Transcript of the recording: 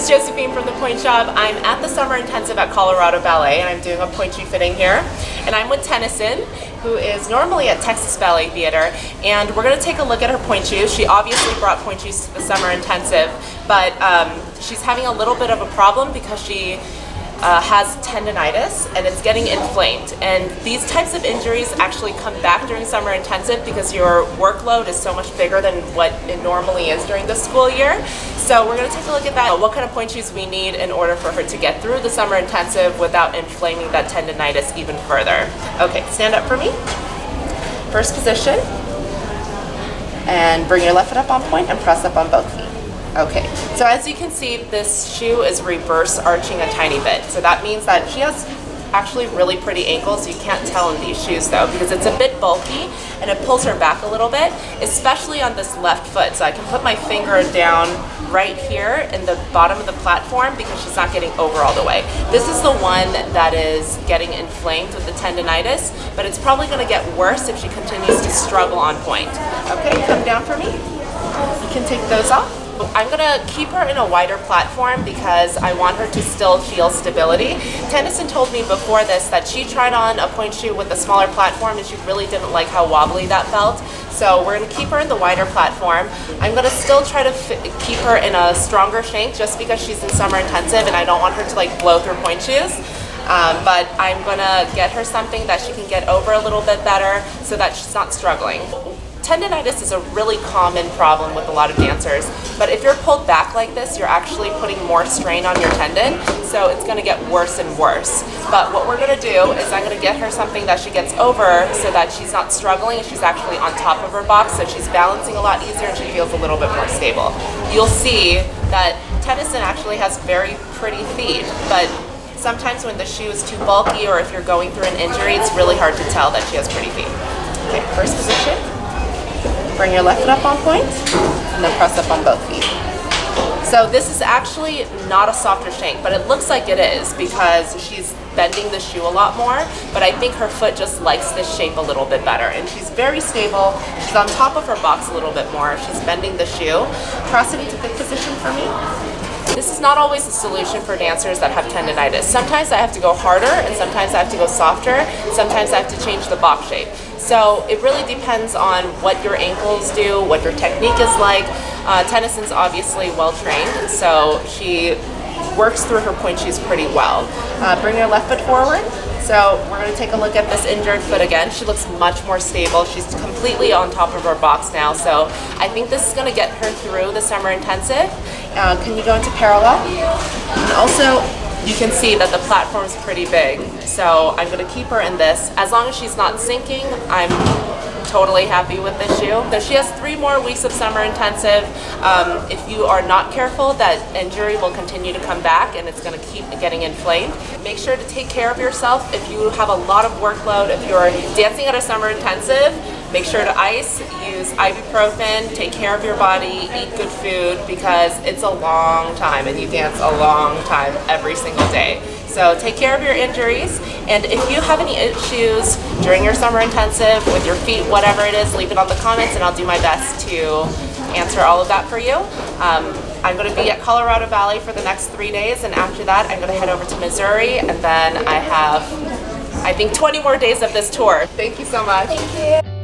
is Josephine from the Pointe Shop. I'm at the summer intensive at Colorado Ballet and I'm doing a pointe shoe fitting here. And I'm with Tennyson, who is normally at Texas Ballet Theater, and we're going to take a look at her pointe shoes. She obviously brought pointe shoes to the summer intensive, but she's having a little bit of a problem because she has tendonitis and it's getting inflamed. And these types of injuries actually come back during summer intensive because your workload is so much bigger than what it normally is during the school year. So we're going to take a look at that, what kind of pointe shoes we need in order for her to get through the summer intensive without inflaming that tendonitis even further. Okay, stand up for me. First position. And bring your left foot up on point and press up on both feet. Okay, so as you can see, this shoe is reverse arching a tiny bit. So that means that she has actually really pretty ankles. You can't tell in these shoes though, because it's a bit bulky and it pulls her back a little bit, especially on this left foot. So I can put my finger down right here in the bottom of the platform because she's not getting over all the way. This is the one that is getting inflamed with the tendonitis, but it's probably going to get worse if she continues to struggle on point. Okay, come down for me. You can take those off. I'm going to keep her in a wider platform because I want her to still feel stability. Tennyson told me before this that she tried on a pointe shoe with a smaller platform and she really didn't like how wobbly that felt. So we're going to keep her in the wider platform. I'm going to still try to keep her in a stronger shank just because she's in summer intensive and I don't want her to like blow through pointe shoes. But I'm going to get her something that she can get over a little bit better so that she's not struggling. Tendonitis is a really common problem with a lot of dancers, but if you're pulled back like this, you're actually putting more strain on your tendon, so it's going to get worse and worse. But what we're going to do is I'm going to get her something that she gets over so that she's not struggling, she's actually on top of her box, so she's balancing a lot easier and she feels a little bit more stable. You'll see that Tennyson actually has very pretty feet, but sometimes when the shoe is too bulky or if you're going through an injury, it's really hard to tell that she has pretty feet. Okay, first position. Bring your left foot up on point, and then press up on both feet. So this is actually not a softer shank, but it looks like it is because she's bending the shoe a lot more, but I think her foot just likes this shape a little bit better. And she's very stable, she's on top of her box a little bit more, she's bending the shoe. Cross it into good position for me. This is not always a solution for dancers that have tendonitis. Sometimes I have to go harder and sometimes I have to go softer. Sometimes I have to change the box shape. So it really depends on what your ankles do, what your technique is like. Tennyson's obviously well trained, so she works through her pointe shoes pretty well. Bring your left foot forward. So we're going to take a look at this injured foot again. She looks much more stable. She's completely on top of her box now. So I think this is going to get her through the summer intensive. Can you go into parallel? And also, you can see that the platform is pretty big. So I'm going to keep her in this. As long as she's not sinking, I'm totally happy with this shoe. So she has 3 more weeks of summer intensive. If you are not careful, that injury will continue to come back and it's going to keep getting inflamed. Make sure to take care of yourself. If you have a lot of workload, if you're dancing at a summer intensive, make sure to ice, use ibuprofen, take care of your body, eat good food because it's a long time and you dance a long time every single day. So take care of your injuries, and if you have any issues during your summer intensive with your feet, whatever it is, leave it on the comments and I'll do my best to answer all of that for you. I'm going to be at Colorado Ballet for the next 3 days, and after that I'm going to head over to Missouri, and then I have, I think, 20 more days of this tour. Thank you so much. Thank you.